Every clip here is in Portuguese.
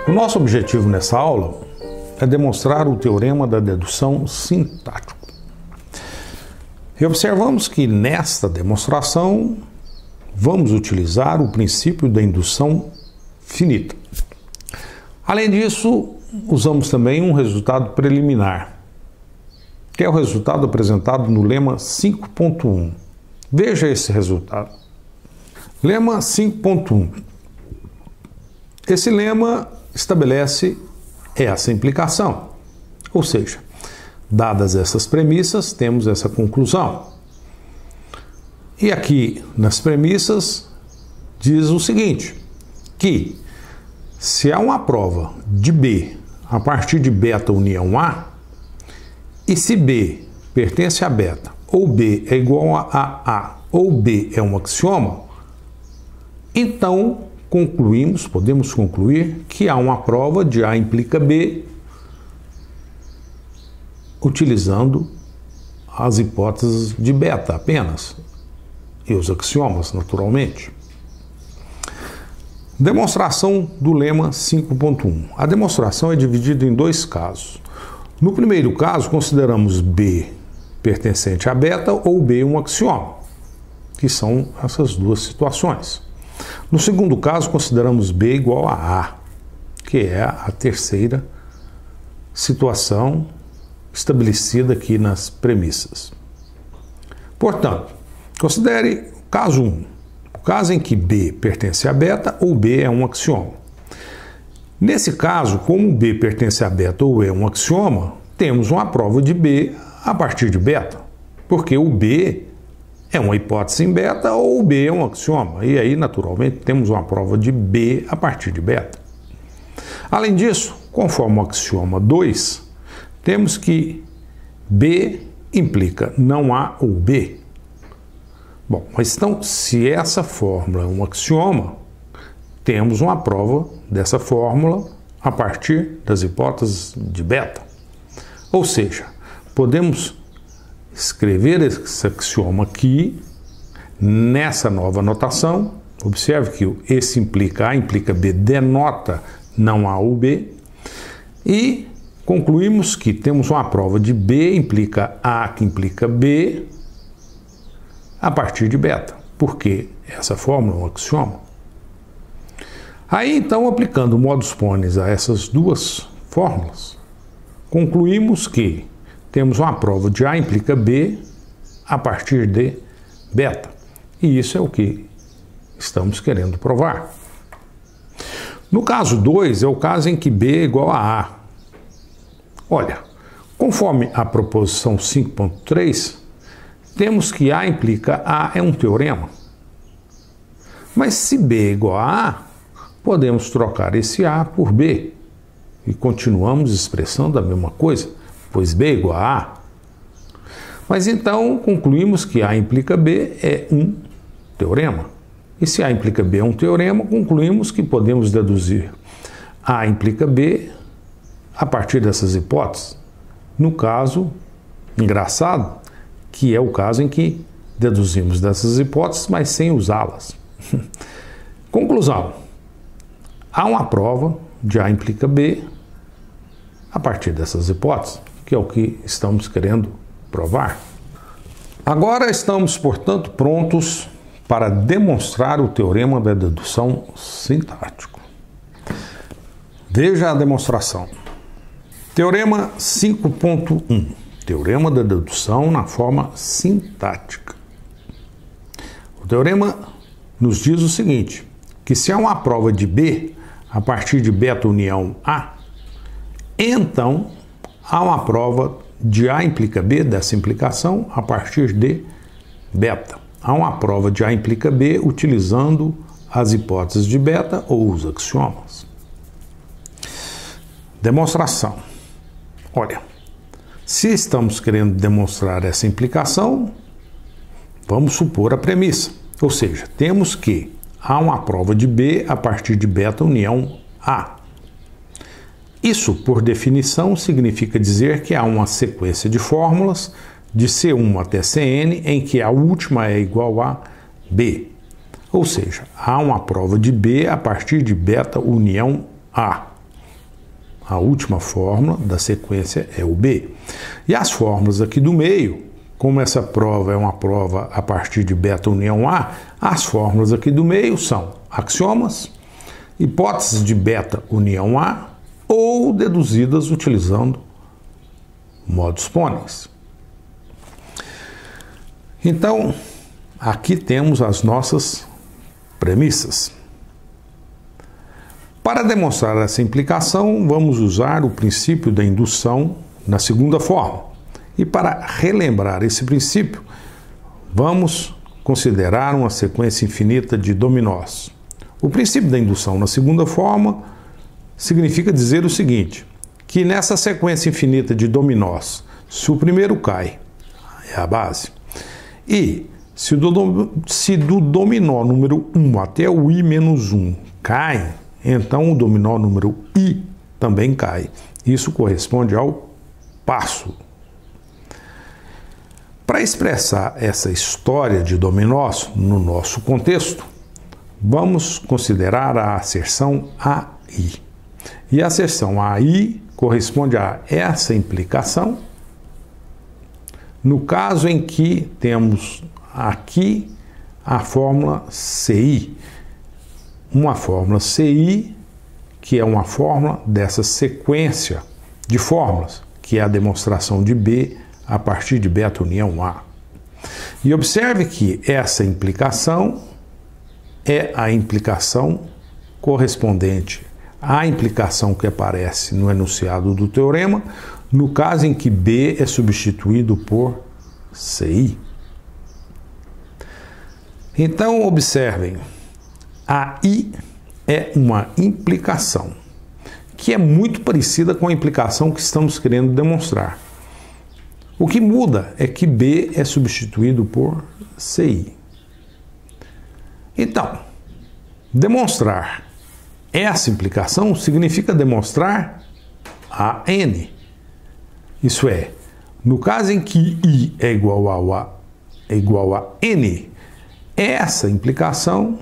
O nosso objetivo nessa aula é demonstrar o teorema da dedução sintático. E observamos que nesta demonstração vamos utilizar o princípio da indução finita. Além disso, usamos também um resultado preliminar, que é o resultado apresentado no lema 5.1. Veja esse resultado. Lema 5.1. Esse lema estabelece essa implicação, ou seja, dadas essas premissas, temos essa conclusão. E aqui nas premissas diz o seguinte, que se há uma prova de B a partir de beta união A, e se B pertence a beta, ou B é igual a A, ou B é um axioma, então podemos concluir que há uma prova de A implica B, utilizando as hipóteses de beta apenas, e os axiomas, naturalmente. Demonstração do lema 5.1. A demonstração é dividida em dois casos. No primeiro caso, consideramos B pertencente a beta ou B um axioma, que são essas duas situações. No segundo caso, consideramos B igual a A, que é a terceira situação estabelecida aqui nas premissas. Portanto, considere o caso 1, o caso em que B pertence a beta ou B é um axioma. Nesse caso, como B pertence a beta ou é um axioma, temos uma prova de B a partir de beta, porque o B é uma hipótese em beta ou o B é um axioma, e aí, naturalmente, temos uma prova de B a partir de beta. Além disso, conforme o axioma 2, temos que B implica não A ou B. Bom, mas então, se essa fórmula é um axioma, temos uma prova dessa fórmula a partir das hipóteses de beta. Ou seja, podemos escrever esse axioma aqui, nessa nova notação. Observe que esse implica A, implica B, denota não A ou B. E concluímos que temos uma prova de B implica A, que implica B, a partir de beta, porque essa fórmula é um axioma. Aí, então, aplicando o modus ponens a essas duas fórmulas, concluímos que temos uma prova de A implica B a partir de beta. E isso é o que estamos querendo provar. No caso 2, é o caso em que B é igual a A. Olha, conforme a proposição 5.3, temos que A implica A é um teorema. Mas se B é igual a A, podemos trocar esse A por B. E continuamos expressando a mesma coisa, pois B é igual a A. Mas então concluímos que A implica B é um teorema. E se A implica B é um teorema, concluímos que podemos deduzir A implica B a partir dessas hipóteses. No caso, engraçado, que é o caso em que deduzimos dessas hipóteses, mas sem usá-las. Conclusão. Há uma prova de A implica B a partir dessas hipóteses, que é o que estamos querendo provar. Agora estamos, portanto, prontos para demonstrar o teorema da dedução sintático. Veja a demonstração. Teorema 5.1. Teorema da dedução na forma sintática. O teorema nos diz o seguinte, que se há uma prova de B a partir de beta união A, então há uma prova de A implica B, dessa implicação, a partir de beta. Há uma prova de A implica B utilizando as hipóteses de beta ou os axiomas. Demonstração. Olha, se estamos querendo demonstrar essa implicação, vamos supor a premissa. Ou seja, temos que há uma prova de B a partir de beta união A. Isso, por definição, significa dizer que há uma sequência de fórmulas de C1 até Cn em que a última é igual a B. Ou seja, há uma prova de B a partir de beta união A. A. A última fórmula da sequência é o B. E as fórmulas aqui do meio, como essa prova é uma prova a partir de beta união A, as fórmulas aqui do meio são axiomas, hipóteses de beta união A ou deduzidas utilizando modus ponens. Então, aqui temos as nossas premissas. Para demonstrar essa implicação, vamos usar o princípio da indução na segunda forma. E para relembrar esse princípio, vamos considerar uma sequência infinita de dominós. O princípio da indução na segunda forma significa dizer o seguinte, que nessa sequência infinita de dominós, se o primeiro cai, é a base, e se do dominó número 1 até o i-1 cai, então o dominó número i também cai. Isso corresponde ao passo. Para expressar essa história de dominós no nosso contexto, vamos considerar a asserção AI. E a asserção AI corresponde a essa implicação, no caso em que temos aqui a fórmula CI. Uma fórmula CI, que é uma fórmula dessa sequência de fórmulas, que é a demonstração de B a partir de beta união A. E observe que essa implicação é a implicação correspondente à implicação que aparece no enunciado do teorema, no caso em que B é substituído por CI. Então, observem, a I é uma implicação que é muito parecida com a implicação que estamos querendo demonstrar. O que muda é que B é substituído por CI. Então, demonstrar essa implicação significa demonstrar a N. Isso é, no caso em que I é igual a N, essa implicação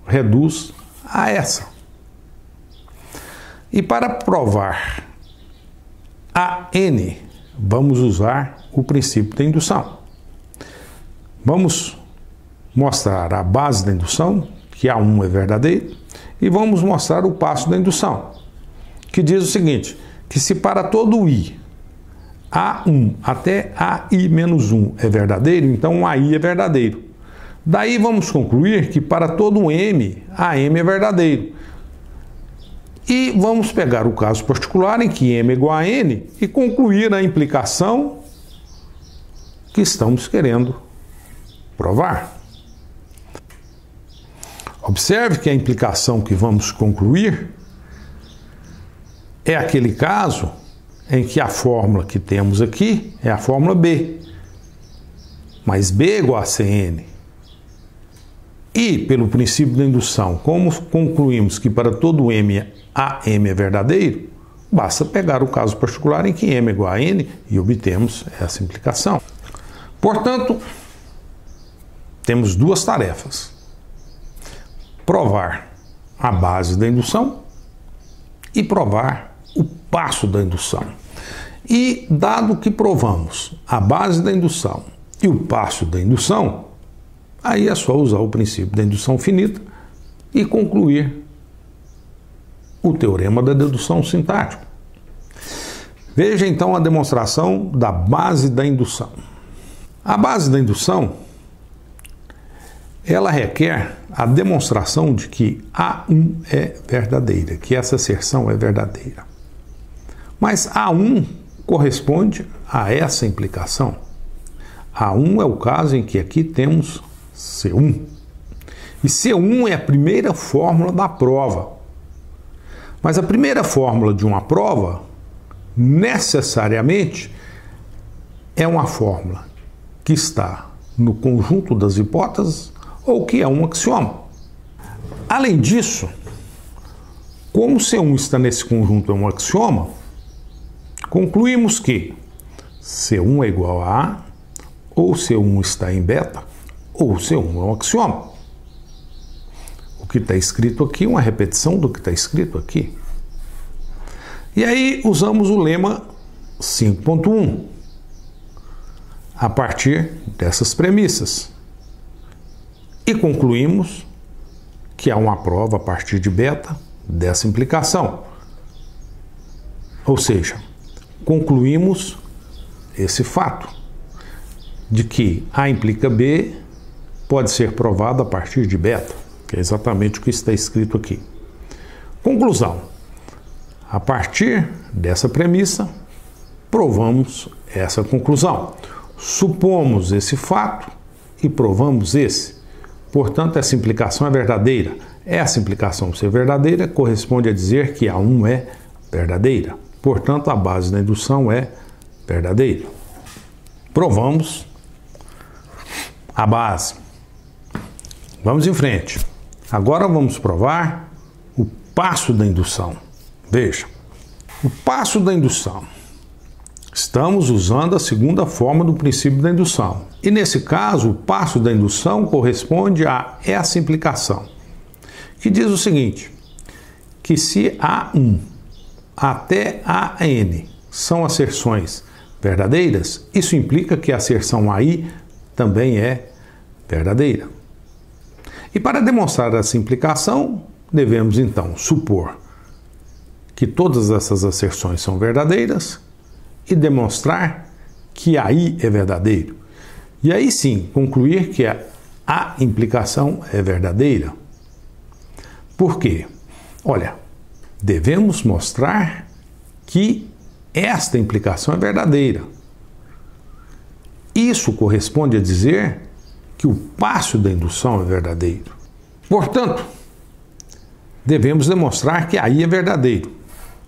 reduz a essa. E para provar a N, vamos usar o princípio da indução. Vamos mostrar a base da indução, que A1 é verdadeiro, e vamos mostrar o passo da indução, que diz o seguinte, que se para todo I, A1 até AI-1 é verdadeiro, então AI é verdadeiro. Daí vamos concluir que para todo M, AM é verdadeiro. E vamos pegar o caso particular em que M é igual a N e concluir a implicação que estamos querendo provar. Observe que a implicação que vamos concluir é aquele caso em que a fórmula que temos aqui é a fórmula B, mas B é igual a CN. E, pelo princípio da indução, como concluímos que para todo M AM é verdadeiro, basta pegar o caso particular em que M é igual a N e obtemos essa implicação. Portanto, temos duas tarefas. Provar a base da indução e provar o passo da indução. E, dado que provamos a base da indução e o passo da indução, aí é só usar o princípio da indução finita e concluir o teorema da dedução sintática. Veja então a demonstração da base da indução. A base da indução, ela requer a demonstração de que A1 é verdadeira, que essa asserção é verdadeira. Mas A1 corresponde a essa implicação. A1 é o caso em que aqui temos C1. E C1 é a primeira fórmula da prova. Mas a primeira fórmula de uma prova, necessariamente, é uma fórmula que está no conjunto das hipóteses ou que é um axioma. Além disso, como C1 está nesse conjunto é um axioma, concluímos que C1 é igual a A, ou C1 está em beta, ou C1 é um axioma. O que está escrito aqui, uma repetição do que está escrito aqui. E aí usamos o lema 5.1 a partir dessas premissas. E concluímos que há uma prova a partir de beta dessa implicação. Ou seja, concluímos esse fato de que A implica B pode ser provado a partir de beta, que é exatamente o que está escrito aqui. Conclusão: a partir dessa premissa, provamos essa conclusão. Supomos esse fato e provamos esse. Portanto, essa implicação é verdadeira. Essa implicação ser verdadeira corresponde a dizer que A1 é verdadeira. Portanto, a base da indução é verdadeira. Provamos a base. Vamos em frente. Agora vamos provar o passo da indução. Veja, o passo da indução. Estamos usando a segunda forma do princípio da indução. E nesse caso, o passo da indução corresponde a essa implicação, que diz o seguinte, que se A1 até AN são asserções verdadeiras, isso implica que a asserção AI também é verdadeira. E para demonstrar essa implicação, devemos então supor que todas essas asserções são verdadeiras e demonstrar que AI é verdadeiro. E aí sim, concluir que a implicação é verdadeira. Por quê? Olha, devemos mostrar que esta implicação é verdadeira. Isso corresponde a dizer que o passo da indução é verdadeiro. Portanto, devemos demonstrar que AI é verdadeiro.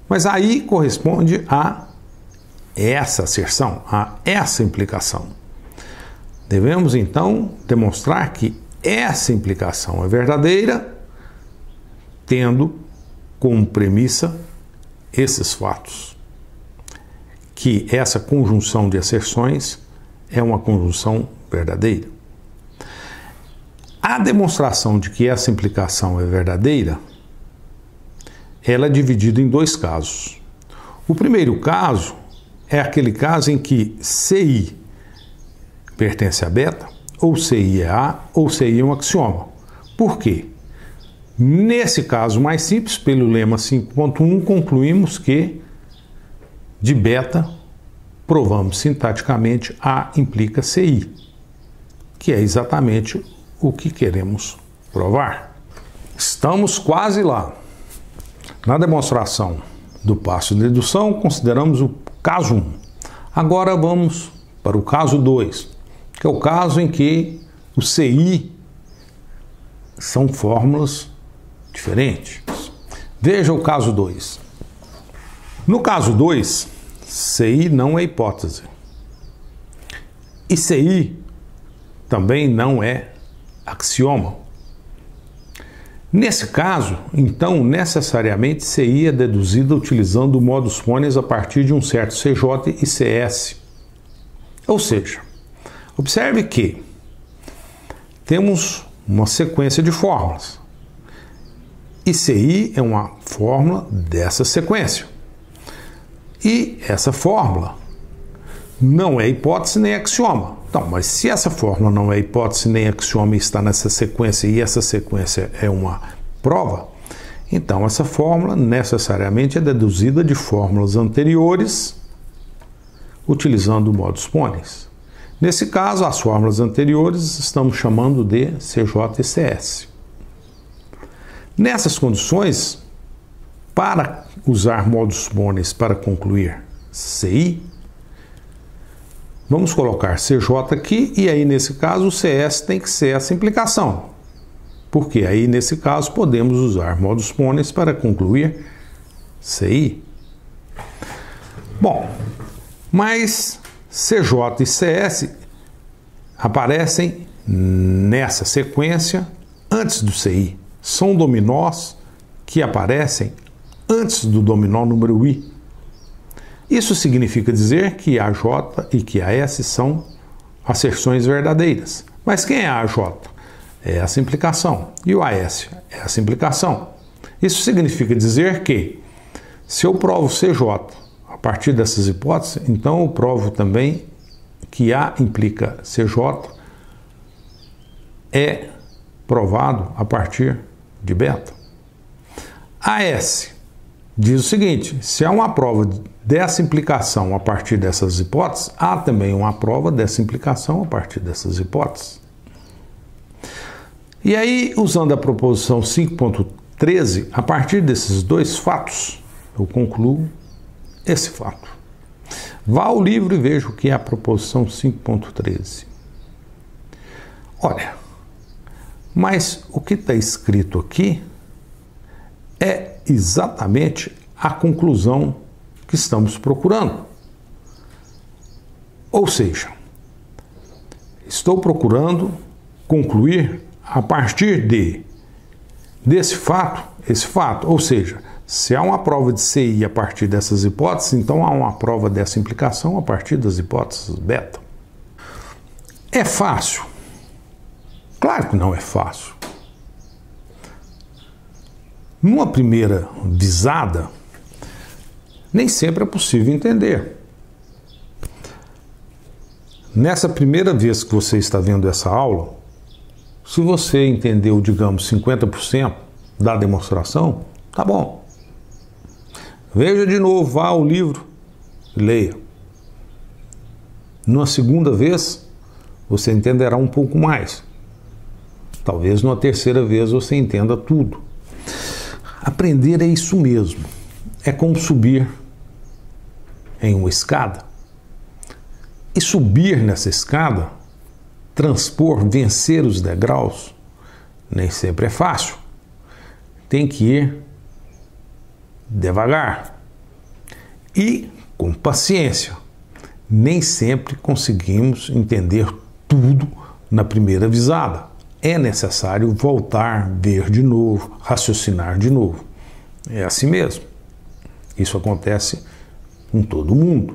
Mas AI corresponde a essa asserção, a essa implicação. Devemos, então, demonstrar que essa implicação é verdadeira, tendo como premissa esses fatos. Que essa conjunção de asserções é uma conjunção verdadeira. A demonstração de que essa implicação é verdadeira, ela é dividida em dois casos. O primeiro caso é aquele caso em que CI pertence a beta, ou CI é A, ou CI é um axioma. Por quê? Nesse caso mais simples, pelo lema 5.1, concluímos que de beta provamos sintaticamente A implica CI, que é exatamente o que queremos provar. Estamos quase lá. Na demonstração do passo de dedução, consideramos o caso 1. Agora vamos para o caso 2, que é o caso em que o CI são fórmulas diferentes. Veja o caso 2. No caso 2, CI não é hipótese. E CI também não é axioma. Nesse caso, então, necessariamente CI é deduzida utilizando o modus ponens a partir de um certo CJ e CS. Ou seja, observe que temos uma sequência de fórmulas. E CI é uma fórmula dessa sequência. E essa fórmula não é hipótese nem axioma. Então, mas se essa fórmula não é hipótese nem axioma e está nessa sequência e essa sequência é uma prova, então essa fórmula necessariamente é deduzida de fórmulas anteriores utilizando o modus ponens. Nesse caso, as fórmulas anteriores estamos chamando de CJ e CS. Nessas condições, para usar modus ponens para concluir CI, vamos colocar CJ aqui e aí nesse caso o CS tem que ser essa implicação. Porque aí nesse caso podemos usar modus ponens para concluir CI. Bom, mas CJ e CS aparecem nessa sequência antes do CI. São dominós que aparecem antes do dominó número I. Isso significa dizer que a J e que a S são asserções verdadeiras. Mas quem é a J? é essa implicação. E o AS é essa implicação. Isso significa dizer que, se eu provo CJ a partir dessas hipóteses, então eu provo também que A implica CJ é provado a partir de beta. AS diz o seguinte: se há uma prova dessa implicação a partir dessas hipóteses, há também uma prova dessa implicação a partir dessas hipóteses. E aí, usando a proposição 5.13, a partir desses dois fatos, eu concluo esse fato. Vá ao livro e veja o que é a proposição 5.13. Olha, mas o que está escrito aqui é exatamente a conclusão que estamos procurando. Ou seja, estou procurando concluir a partir desse fato, esse fato. Ou seja, se há uma prova de CI a partir dessas hipóteses, então há uma prova dessa implicação a partir das hipóteses beta. É fácil? Claro que não é fácil. Numa primeira visada, nem sempre é possível entender. Nessa primeira vez que você está vendo essa aula, se você entendeu, digamos, 50% da demonstração, tá bom. Veja de novo, vá ao livro e leia. Numa segunda vez, você entenderá um pouco mais. Talvez numa terceira vez você entenda tudo. Aprender é isso mesmo. É como subir em uma escada. E subir nessa escada, transpor, vencer os degraus, nem sempre é fácil. Tem que ir devagar e com paciência. Nem sempre conseguimos entender tudo na primeira visada. É necessário voltar, ver de novo, raciocinar de novo. É assim mesmo. Isso acontece com todo mundo.